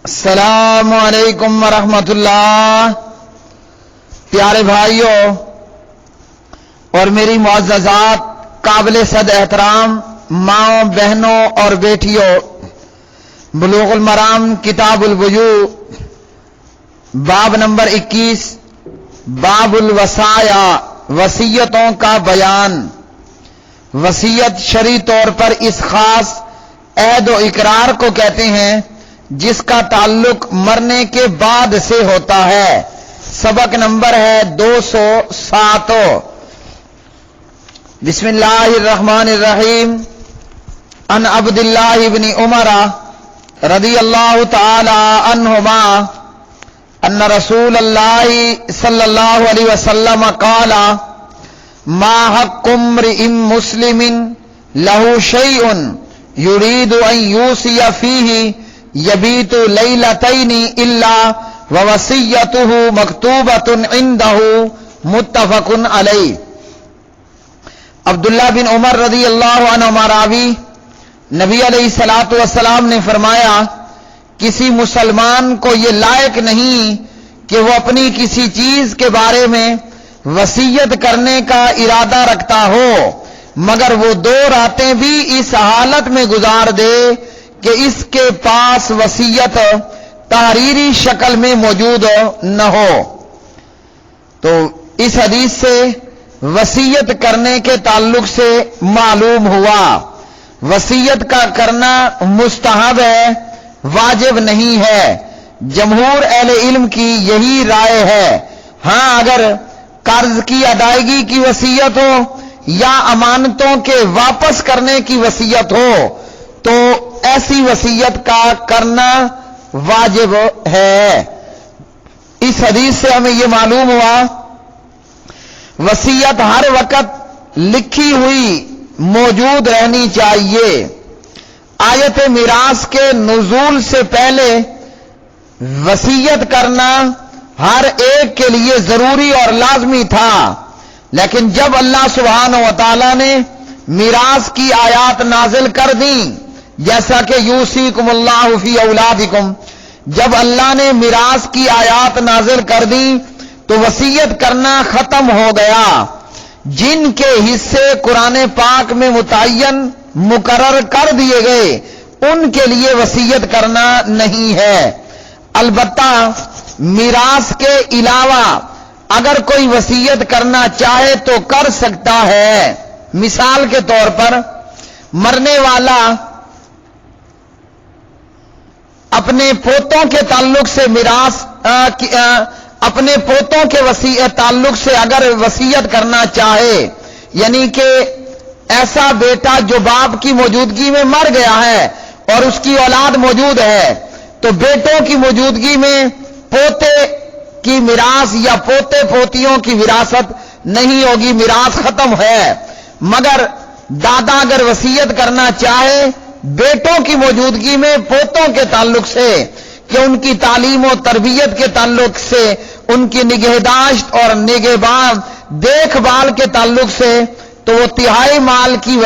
السلام علیکم ورحمۃ اللہ۔ پیارے بھائیوں اور میری معززات، قابل صد احترام ماؤں، بہنوں اور بیٹیوں، بلوغ المرام کتاب البیوع باب نمبر 21، باب الوصایا، وصیتوں کا بیان۔ وصیت شرعی طور پر اس خاص عہد و اقرار کو کہتے ہیں جس کا تعلق مرنے کے بعد سے ہوتا ہے۔ سبق نمبر ہے 207۔ بسم اللہ الرحمن الرحیم۔ عن عبد اللہ بن عمر رضی اللہ تعالی عنہما ان رسول اللہ صلی اللہ علیہ وسلم قال ما حق امرئ مسلم له شیء یرید ان یوصی فیہ یبیت لیلتین الا ووصیتہ مکتوبۃ عندہ، متفق علیہ۔ عبداللہ بن عمر رضی اللہ عنہما راوی، نبی علیہ الصلوۃ والسلام نے فرمایا کسی مسلمان کو یہ لائق نہیں کہ وہ اپنی کسی چیز کے بارے میں وصیت کرنے کا ارادہ رکھتا ہو مگر وہ 2 راتیں بھی اس حالت میں گزار دے کہ اس کے پاس وصیت تحریری شکل میں موجود نہ ہو۔ تو اس حدیث سے وصیت کرنے کے تعلق سے معلوم ہوا وصیت کا کرنا مستحب ہے، واجب نہیں ہے۔ جمہور اہل علم کی یہی رائے ہے۔ ہاں، اگر قرض کی ادائیگی کی وصیت ہو یا امانتوں کے واپس کرنے کی وصیت ہو تو ایسی وصیت کا کرنا واجب ہے۔ اس حدیث سے ہمیں یہ معلوم ہوا وصیت ہر وقت لکھی ہوئی موجود رہنی چاہیے۔ آیت میراث کے نزول سے پہلے وصیت کرنا ہر ایک کے لیے ضروری اور لازمی تھا، لیکن جب اللہ سبحانہ و تعالی نے میراث کی آیات نازل کر دیں، جیسا کہ یوصیکم اللہ فی اولادکم، جب اللہ نے میراث کی آیات نازل کر دیں تو وصیت کرنا ختم ہو گیا۔ جن کے حصے قرآن پاک میں متعین مقرر کر دیے گئے ان کے لیے وصیت کرنا نہیں ہے۔ البتہ میراث کے علاوہ اگر کوئی وصیت کرنا چاہے تو کر سکتا ہے۔ مثال کے طور پر مرنے والا اپنے پوتوں کے تعلق سے اپنے پوتوں کے تعلق سے اگر وصیت کرنا چاہے، یعنی کہ ایسا بیٹا جو باپ کی موجودگی میں مر گیا ہے اور اس کی اولاد موجود ہے، تو بیٹوں کی موجودگی میں پوتے کی میراث یا پوتے پوتیوں کی وراثت نہیں ہوگی، میراث ختم ہے۔ مگر دادا اگر وصیت کرنا چاہے بیٹوں کی موجودگی میں پوتوں کے تعلق سے کہ ان کی تعلیم و تربیت کے تعلق سے، ان کی نگہداشت اور نگہبان دیکھ بھال کے تعلق سے، تو وہ تہائی مال کی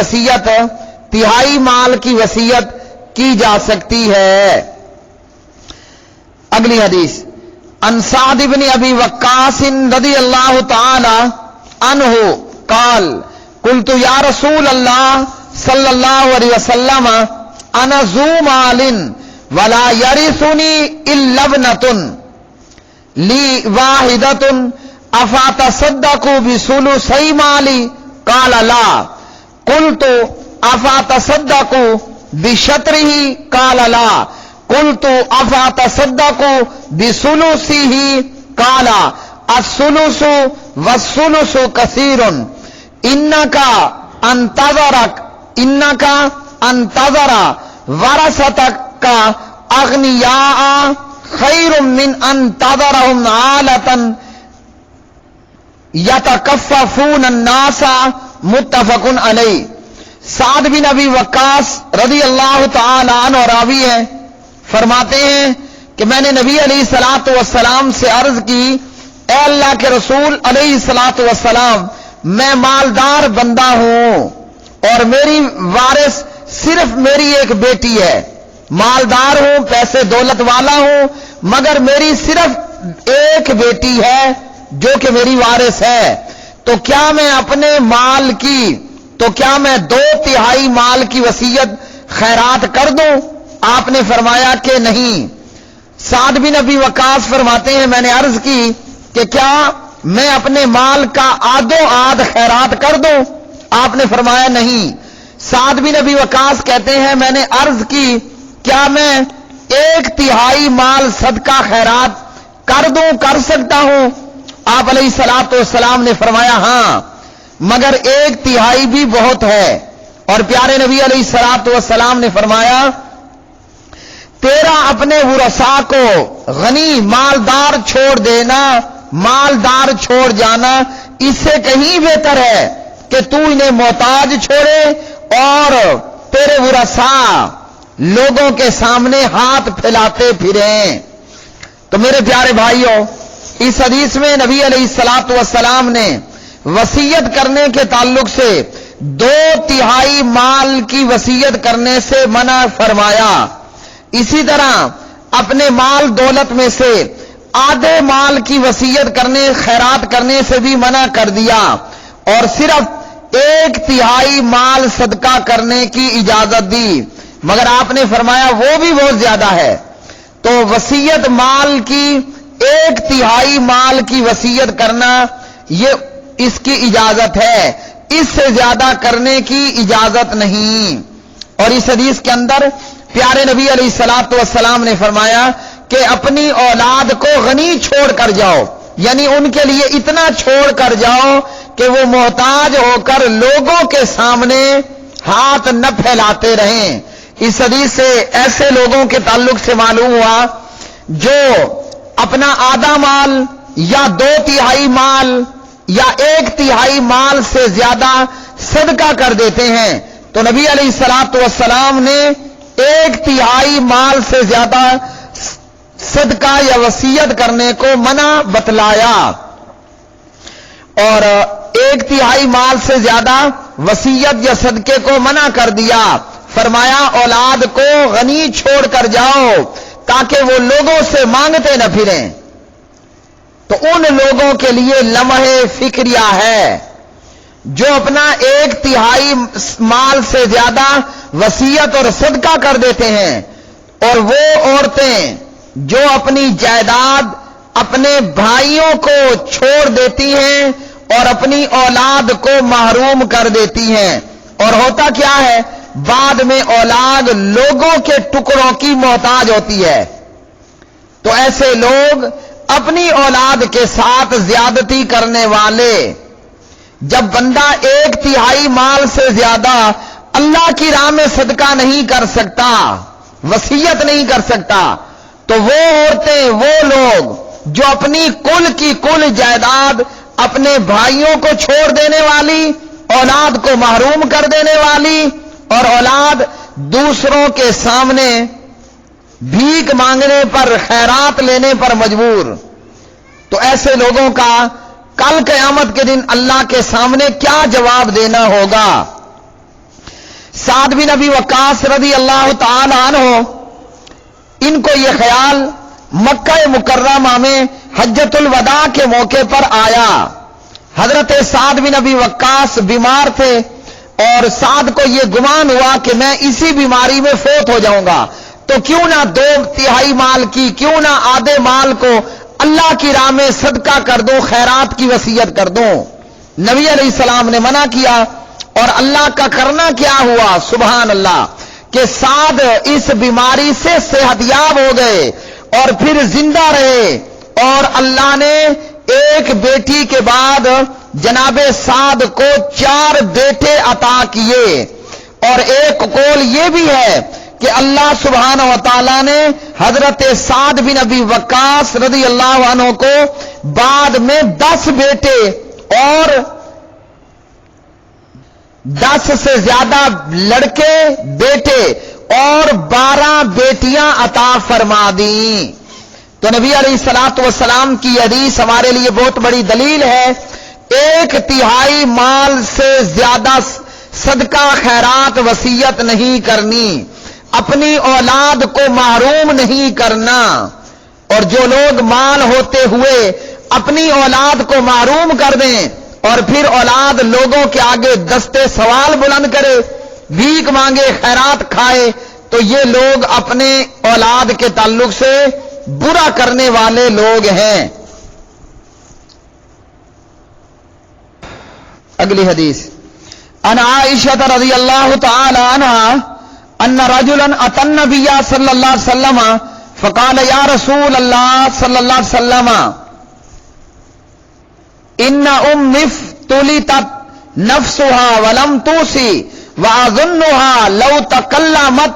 وصیت کی جا سکتی ہے۔ اگلی حدیث عن سعد بن ابی وقاص رضی اللہ تعالی عنہ قال قلت یا رسول اللہ صلی اللہ علیہ وسلم انا ذو مال ولا یرثنی الا ابنۃ لی واحدۃ افاتصدق بثلثی مالی قال لا قلت افاتصدق بشطرہ قال لا قلت افاتصدق بثلثہ قال الثلث والثلث کثیر انک انتظر ورثتک اغنیاء خیر من انتظرهم عالة یتکففون الناس، متفق علیہ۔ سعد بن ابی وقاص رضی اللہ تعالی عنہ راوی ہیں، فرماتے ہیں کہ میں نے نبی علیہ الصلوۃ والسلام سے عرض کی، اے اللہ کے رسول علیہ الصلوۃ والسلام، میں مالدار بندہ ہوں اور میری وارث صرف میری ایک بیٹی ہے، مالدار ہوں، پیسے دولت والا ہوں، مگر میری صرف ایک بیٹی ہے جو کہ میری وارث ہے، تو کیا میں اپنے مال کی، تو کیا میں 2/3 مال کی وصیت خیرات کر دوں؟ آپ نے فرمایا کہ نہیں۔ سعد بن ابی وقاص فرماتے ہیں میں نے عرض کی کہ کیا میں اپنے مال کا آدھو آدھ خیرات کر دوں؟ آپ نے فرمایا نہیں۔ سعد بن ابی وقاص کہتے ہیں میں نے عرض کی کیا میں 1/3 مال صدقہ خیرات کر دوں، کر سکتا ہوں؟ آپ علیہ الصلوۃ والسلام نے فرمایا ہاں، مگر 1/3 بھی بہت ہے۔ اور پیارے نبی علیہ الصلوۃ والسلام نے فرمایا تیرا اپنے ورثاء کو غنی مالدار چھوڑ دینا، مالدار چھوڑ جانا اس سے کہیں بہتر ہے کہ تو انہیں محتاج چھوڑے اور تیرے ورثاء لوگوں کے سامنے ہاتھ پھیلاتے پھریں۔ تو میرے پیارے بھائیوں، اس حدیث میں نبی علیہ الصلوۃ والسلام نے وصیت کرنے کے تعلق سے 2/3 مال کی وصیت کرنے سے منع فرمایا۔ اسی طرح اپنے مال دولت میں سے آدھے مال کی وصیت کرنے، خیرات کرنے سے بھی منع کر دیا، اور صرف 1/3 مال صدقہ کرنے کی اجازت دی، مگر آپ نے فرمایا وہ بھی بہت زیادہ ہے۔ تو وصیت مال کی 1/3 مال کی وصیت کرنا یہ اس کی اجازت ہے، اس سے زیادہ کرنے کی اجازت نہیں۔ اور اس حدیث کے اندر پیارے نبی علیہ الصلوۃ والسلام نے فرمایا کہ اپنی اولاد کو غنی چھوڑ کر جاؤ، یعنی ان کے لیے اتنا چھوڑ کر جاؤ کہ وہ محتاج ہو کر لوگوں کے سامنے ہاتھ نہ پھیلاتے رہیں۔ اس حدیث سے ایسے لوگوں کے تعلق سے معلوم ہوا جو اپنا آدھا مال یا 2/3 مال یا 1/3 مال سے زیادہ صدقہ کر دیتے ہیں، تو نبی علیہ الصلوۃ والسلام نے 1/3 مال سے زیادہ صدقہ یا وصیت کرنے کو منع بتلایا، اور 1/3 مال سے زیادہ وصیت یا صدقے کو منع کر دیا۔ فرمایا اولاد کو غنی چھوڑ کر جاؤ تاکہ وہ لوگوں سے مانگتے نہ پھریں۔ تو ان لوگوں کے لیے لمحے فکریہ ہے جو اپنا 1/3 مال سے زیادہ وصیت اور صدقہ کر دیتے ہیں، اور وہ عورتیں جو اپنی جائیداد اپنے بھائیوں کو چھوڑ دیتی ہیں اور اپنی اولاد کو محروم کر دیتی ہیں، اور ہوتا کیا ہے بعد میں اولاد لوگوں کے ٹکڑوں کی محتاج ہوتی ہے۔ تو ایسے لوگ اپنی اولاد کے ساتھ زیادتی کرنے والے، جب بندہ 1/3 مال سے زیادہ اللہ کی راہ میں صدقہ نہیں کر سکتا، وصیت نہیں کر سکتا، تو وہ عورتیں، وہ لوگ جو اپنی کل کی کل جائیداد اپنے بھائیوں کو چھوڑ دینے والی، اولاد کو محروم کر دینے والی، اور اولاد دوسروں کے سامنے بھیک مانگنے پر، خیرات لینے پر مجبور، تو ایسے لوگوں کا کل قیامت کے دن اللہ کے سامنے کیا جواب دینا ہوگا؟ سعد بن ابی وقاص رضی اللہ تعالی عنہ، ان کو یہ خیال مکہ مکرمہ میں حجۃ الوداع کے موقع پر آیا۔ حضرت سعد بن ابی وقاص بیمار تھے، اور سعد کو یہ گمان ہوا کہ میں اسی بیماری میں فوت ہو جاؤں گا، تو کیوں نہ 2/3 مال کی، کیوں نہ آدھے مال کو اللہ کی راہ میں صدقہ کر دوں، خیرات کی وصیت کر دوں۔ نبی علیہ السلام نے منع کیا، اور اللہ کا کرنا کیا ہوا سبحان اللہ کہ سعد اس بیماری سے صحت یاب ہو گئے اور پھر زندہ رہے، اور اللہ نے ایک بیٹی کے بعد جناب سعد کو 4 بیٹے عطا کیے، اور ایک قول یہ بھی ہے کہ اللہ سبحانہ و تعالی نے حضرت سعد بن ابی وقاص رضی اللہ عنہ کو بعد میں 10 بیٹے اور 10 سے زیادہ لڑکے بیٹے اور 12 بیٹیاں عطا فرما دیں۔ تو نبی علیہ الصلوۃ والسلام کی حدیث ہمارے لیے بہت بڑی دلیل ہے۔ 1/3 مال سے زیادہ صدقہ خیرات وصیت نہیں کرنی۔ اپنی اولاد کو محروم نہیں کرنا، اور جو لوگ مال ہوتے ہوئے اپنی اولاد کو محروم کر دیں اور پھر اولاد لوگوں کے آگے دستے سوال بلند کرے، بھیک مانگے، خیرات کھائے، تو یہ لوگ اپنے اولاد کے تعلق سے برا کرنے والے لوگ ہیں۔ اگلی حدیث، ان عائشہ رضی اللہ تعالی عنہا ان رجلا اتى النبي صلی اللہ علیہ وسلم فقال یا رسول اللہ صلی اللہ علیہ وسلم ان ام افتلتت نفسها ولم توصي واظنها لو تكلمت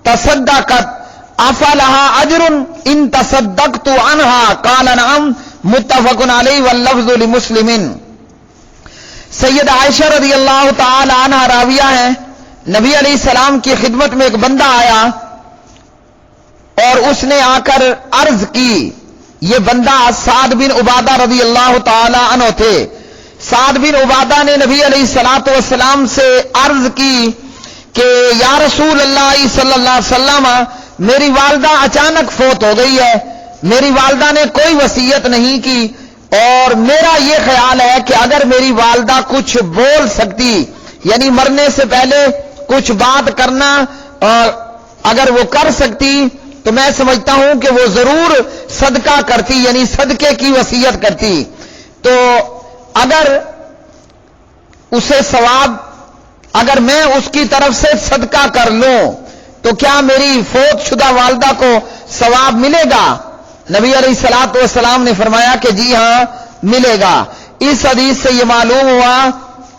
تصدقت افلها اجر ان تصدقت عنها قال نعم متفق علیہ واللفظ لمسلم۔ سید عائشہ رضی اللہ تعالی عنہ راویہ ہیں، نبی علیہ السلام کی خدمت میں ایک بندہ آیا اور اس نے آ کر عرض کی، یہ بندہ سعد بن عبادہ رضی اللہ تعالی عنہ تھے۔ سعد بن عبادہ نے نبی علیہ الصلوۃ والسلام سے عرض کی کہ یا رسول اللہ صلی اللہ علیہ وسلم، میری والدہ اچانک فوت ہو گئی ہے، میری والدہ نے کوئی وصیت نہیں کی، اور میرا یہ خیال ہے کہ اگر میری والدہ کچھ بول سکتی، یعنی مرنے سے پہلے کچھ بات کرنا اور اگر وہ کر سکتی تو میں سمجھتا ہوں کہ وہ ضرور صدقہ کرتی، یعنی صدقے کی وصیت کرتی۔ تو اگر اسے ثواب، اگر میں اس کی طرف سے صدقہ کر لوں تو کیا میری فوت شدہ والدہ کو ثواب ملے گا؟ نبی علیہ الصلوۃ والسلام نے فرمایا کہ جی ہاں ملے گا۔ اس حدیث سے یہ معلوم ہوا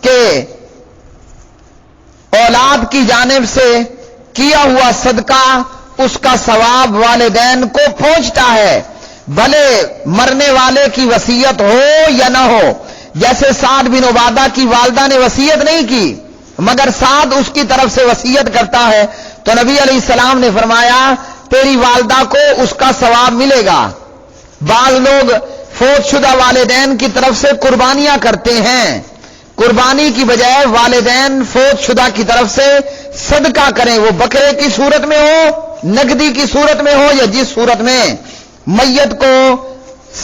کہ اولاد کی جانب سے کیا ہوا صدقہ اس کا ثواب والدین کو پہنچتا ہے، بھلے مرنے والے کی وصیت ہو یا نہ ہو۔ جیسے سعد بن عبادہ کی والدہ نے وصیت نہیں کی مگر سعد اس کی طرف سے وصیت کرتا ہے، تو نبی علیہ السلام نے فرمایا تیری والدہ کو اس کا ثواب ملے گا۔ بعض لوگ فوت شدہ والدین کی طرف سے قربانیاں کرتے ہیں، قربانی کی بجائے والدین فوت شدہ کی طرف سے صدقہ کریں، وہ بکرے کی صورت میں ہو، نقدی کی صورت میں ہو، یا جس صورت میں میت کو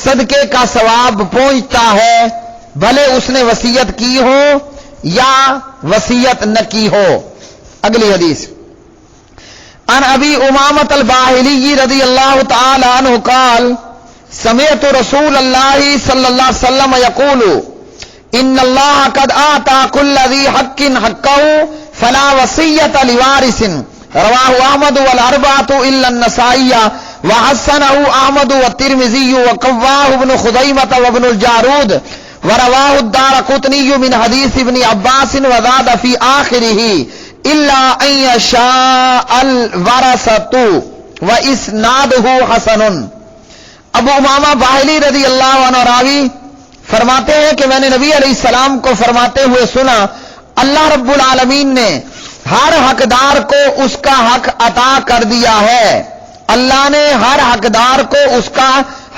صدقے کا ثواب پہنچتا ہے، بھلے اس نے وصیت کی ہو یا وصیت نہ کی ہو۔ اگلی حدیث، ان ابی امامۃ الباہلی رضی اللہ تعالی عنہ قال سمعت رسول اللہ صلی اللہ علیہ وسلم یقول ان اللہ قد آتا کل ذی حق حقہ فلا وصیۃ لوارث، رواہ احمد والاربعۃ الا النسائی وحسنہ احمد والترمذی وقواہ ابن خزیمہ وابن الجارود ورواہ الدارقطنی من حدیث ابن عباس وزاد فی آخرہ الا ان یشاء الورثۃ واسنادہ حسن۔ ابو امامہ باہلی رضی اللہ عنہ راوی فرماتے ہیں کہ میں نے نبی علیہ السلام کو فرماتے ہوئے سنا، اللہ رب العالمین نے ہر حقدار کو اس کا حق عطا کر دیا ہے، اللہ نے ہر حقدار کو اس کا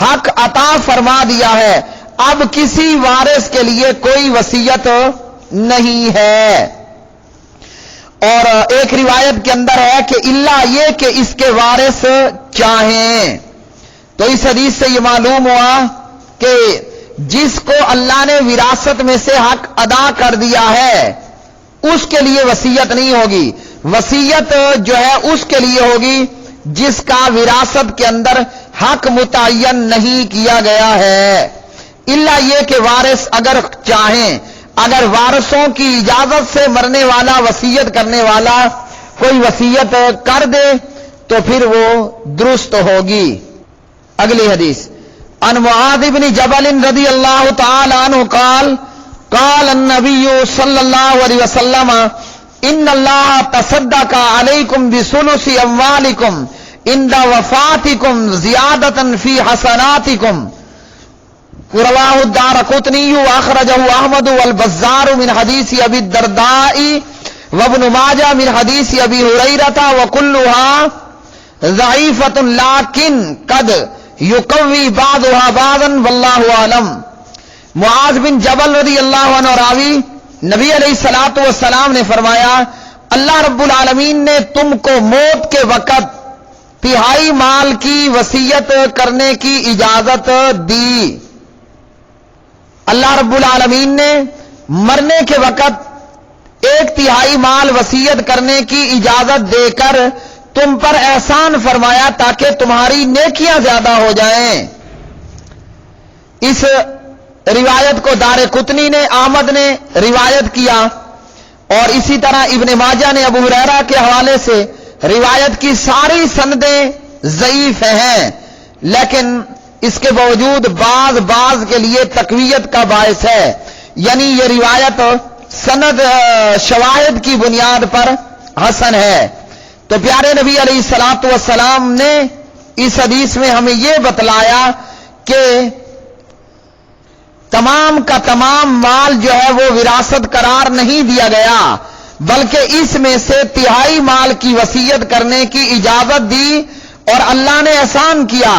حق عطا فرما دیا ہے، اب کسی وارث کے لیے کوئی وصیت نہیں ہے۔ اور ایک روایت کے اندر ہے کہ اللہ یہ کہ اس کے وارث چاہیں۔ تو اس حدیث سے یہ معلوم ہوا کہ جس کو اللہ نے وراثت میں سے حق ادا کر دیا ہے اس کے لیے وصیت نہیں ہوگی، وصیت جو ہے اس کے لیے ہوگی جس کا وراثت کے اندر حق متعین نہیں کیا گیا ہے، الا یہ کہ وارث اگر چاہیں، اگر وارثوں کی اجازت سے مرنے والا وصیت کرنے والا کوئی وصیت کر دے تو پھر وہ درست ہوگی۔ اگلی حدیث، ان معاذ بن جبل رضی اللہ تعالی عنہ قال قال النبی صلی اللہ علیہ وسلم ان اللہ تصدق علیکم بثلث اموالکم عند وفاتکم زیادۃ فی حسناتکم، رواہ الدارقطنی واخرجہ احمد والبزار من حدیث ابی الدرداء وابن ماجہ من حدیث ابی ہریرہ وکلھا ضعیفۃ لیکن قد یقوی بعضها بعضا واللہ اعلم۔ معاذ بن جبل رضی اللہ عنہ راوی، نبی علیہ الصلوۃ والسلام نے فرمایا اللہ رب العالمین نے تم کو موت کے وقت تہائی مال کی وصیت کرنے کی اجازت دی. اللہ رب العالمین نے مرنے کے وقت 1/3 مال وصیت کرنے کی اجازت دے کر تم پر احسان فرمایا تاکہ تمہاری نیکیاں زیادہ ہو جائیں. اس روایت کو دارقطنی نے احمد نے روایت کیا اور اسی طرح ابن ماجہ نے ابو ہریرہ کے حوالے سے روایت کی. ساری سندیں ضعیف ہیں لیکن اس کے باوجود بعض کے لیے تقویت کا باعث ہے، یعنی یہ روایت سند شواہد کی بنیاد پر حسن ہے. تو پیارے نبی علیہ الصلوۃ والسلام نے اس حدیث میں ہمیں یہ بتلایا کہ تمام کا تمام مال جو ہے وہ وراثت قرار نہیں دیا گیا، بلکہ اس میں سے 1/3 مال کی وصیت کرنے کی اجازت دی اور اللہ نے احسان کیا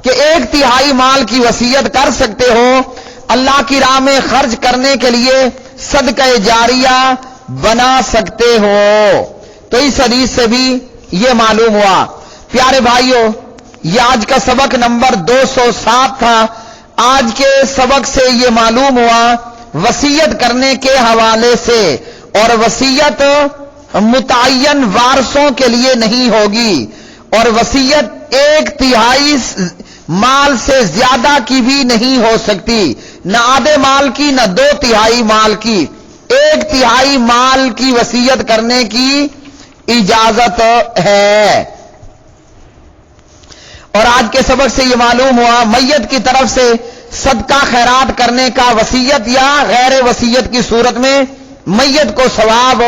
کہ 1/3 مال کی وصیت کر سکتے ہو، اللہ کی راہ میں خرچ کرنے کے لیے صدقہ جاریہ بنا سکتے ہو. تو اس حدیث سے بھی یہ معلوم ہوا. پیارے بھائیوں، یہ آج کا سبق نمبر 207 تھا. آج کے سبق سے یہ معلوم ہوا وصیت کرنے کے حوالے سے، اور وصیت متعین وارثوں کے لیے نہیں ہوگی، اور وصیت 1/3 مال سے زیادہ کی بھی نہیں ہو سکتی، نہ آدھے مال کی نہ 2/3 مال کی. 1/3 مال کی وصیت کرنے کی اجازت ہے. اور آج کے سبق سے یہ معلوم ہوا میت کی طرف سے صدقہ خیرات کرنے کا وصیت یا غیر وصیت کی صورت میں میت کو ثواب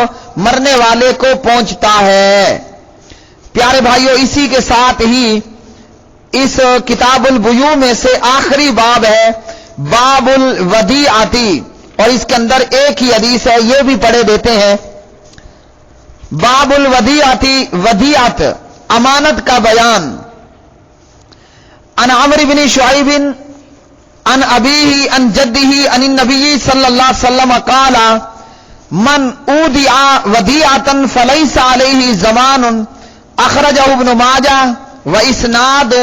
مرنے والے کو پہنچتا ہے. پیارے بھائیوں، اسی کے ساتھ ہی اس کتاب البیوع میں سے آخری باب ہے باب الودیعۃ، اور اس کے اندر ایک ہی حدیث ہے، یہ بھی پڑھے دیتے ہیں. باب الودیعۃ، ودیعت امانت کا بیان. عن عمرو بن شعیب عن ابیہ عن جدہ عن النبی صلی اللہ علیہ وسلم قال من اودع ودیعۃ فلیس علیہ ضمان، اخرجہ ابن ماجہ واسنادہ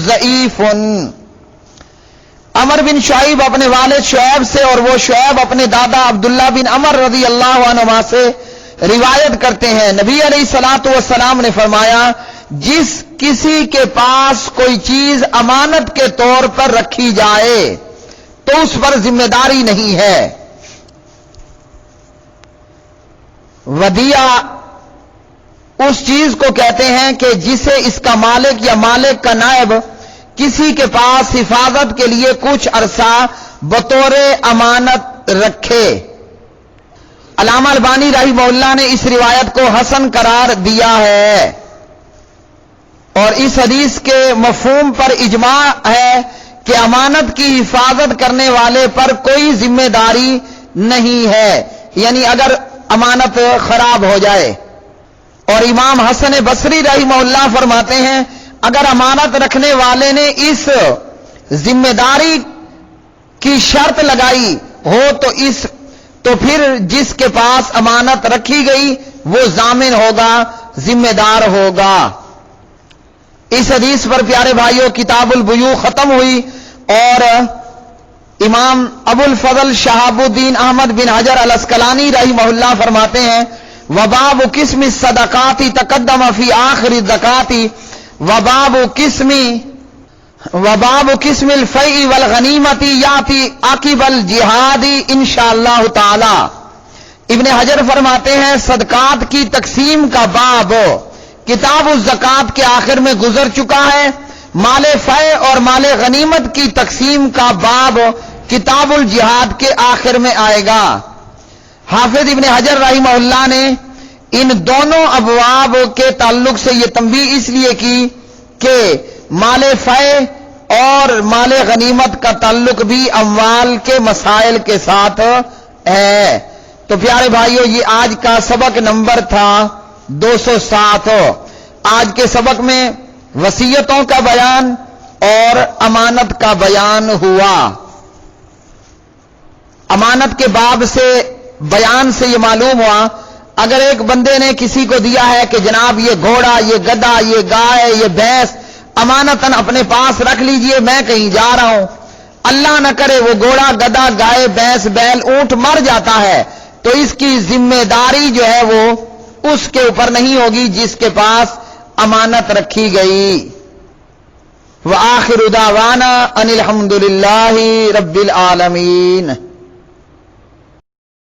ضعیف. عمر بن شعیب اپنے والد شعیب سے اور وہ شعیب اپنے دادا عبداللہ بن عمر رضی اللہ عنہما سے روایت کرتے ہیں. نبی علیہ الصلوۃ والسلام نے فرمایا جس کسی کے پاس کوئی چیز امانت کے طور پر رکھی جائے تو اس پر ذمہ داری نہیں ہے. ودیعہ اس چیز کو کہتے ہیں کہ جسے اس کا مالک یا مالک کا نائب کسی کے پاس حفاظت کے لیے کچھ عرصہ بطور امانت رکھے. علامہ البانی رحمہ اللہ نے اس روایت کو حسن قرار دیا ہے، اور اس حدیث کے مفہوم پر اجماع ہے کہ امانت کی حفاظت کرنے والے پر کوئی ذمہ داری نہیں ہے، یعنی اگر امانت خراب ہو جائے. اور امام حسن بصری رحمہ اللہ فرماتے ہیں اگر امانت رکھنے والے نے اس ذمہ داری کی شرط لگائی ہو تو پھر جس کے پاس امانت رکھی گئی وہ ضامن ہوگا، ذمہ دار ہوگا. اس حدیث پر پیارے بھائیوں کتاب البیوع ختم ہوئی، اور امام ابو الفضل شہاب الدین احمد بن حجر الاسقلانی رحمہ اللہ فرماتے ہیں وباب قسم الصدقات تقدم فی آخر الزکات وباب قسم الفیء والغنیمت یاتی عقب الجہاد انشاءاللہ تعالی. ابن حجر فرماتے ہیں صدقات کی تقسیم کا باب کتاب الزکات کے آخر میں گزر چکا ہے. مال فیء اور مال غنیمت کی تقسیم کا باب کتاب الجہاد کے آخر میں آئے گا. حافظ ابن حجر رحمہ اللہ نے ان دونوں ابواب کے تعلق سے یہ تنبیہ اس لیے کی کہ مال فیء اور مال غنیمت کا تعلق بھی اموال کے مسائل کے ساتھ ہے. تو پیارے بھائیوں یہ آج کا سبق نمبر تھا 207. آج کے سبق میں وصیتوں کا بیان اور امانت کا بیان ہوا. امانت کے باب سے بیان سے یہ معلوم ہوا اگر ایک بندے نے کسی کو دیا ہے کہ جناب یہ گھوڑا، یہ گدھا، یہ گائے، یہ بھینس امانتاً اپنے پاس رکھ لیجئے، میں کہیں جا رہا ہوں، اللہ نہ کرے وہ گھوڑا، گدھا، گائے، بھینس، بیل، اونٹ مر جاتا ہے، تو اس کی ذمہ داری جو ہے وہ اس کے اوپر نہیں ہوگی جس کے پاس امانت رکھی گئی۔ وآخر دعوانا ان الحمد للہ رب العالمین۔